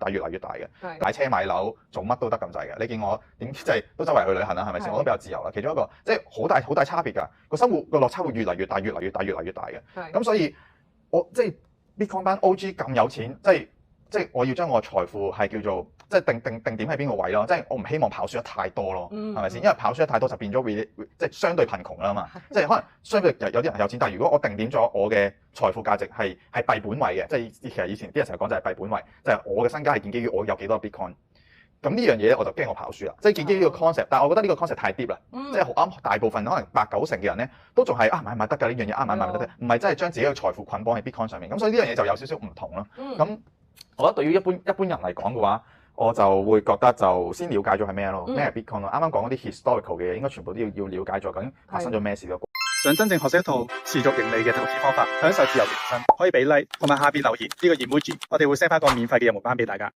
大越嚟越大嘅。買車買樓做乜都得咁滯嘅。你見我點即係都周圍去旅行啦，係咪先？我都比較自由啦。其中一個即係好大差別㗎，個生活個落差會越嚟越大，越嚟越大，越嚟越大嘅。咁所以我即係 Bitcoin 班 OG 咁有錢，即係我要將我財富係叫做即係定點喺邊個位咯，即係我唔希望跑輸得太多咯，係咪先？因為跑輸得太多就變咗即係相對貧窮啦嘛，即係可能相對有啲人有錢，但係如果我定點咗我嘅財富價值係幣本位嘅，即係其實以前啲人成日講就係幣本位，就係我嘅身家係建基於我有幾多 Bitcoin。咁呢樣嘢我就驚我跑輸啦，即係建基於呢個 concept，但係我覺得呢個 concept 太 deep 啦，即係啱大部分可能80-90%嘅人咧都仲係買得㗎呢樣嘢，買得，唔係真係將自己嘅財富捆綁喺 Bitcoin 上面，咁所以呢樣嘢就有少少唔同咯。咁我覺得對於一般人嚟講嘅話，我就會覺得就先了解咗係咩咯，咩係 Bitcoin 咯。啱啱講嗰啲 historical 嘅嘢，應該全部都要了解咗究竟發生咗咩事咯。想真正學識一套持續盈利嘅投資方法，享受自由人生，可以俾 like 同埋下邊留言呢個 emoji，我哋會 send 翻個免費嘅入門班俾大家。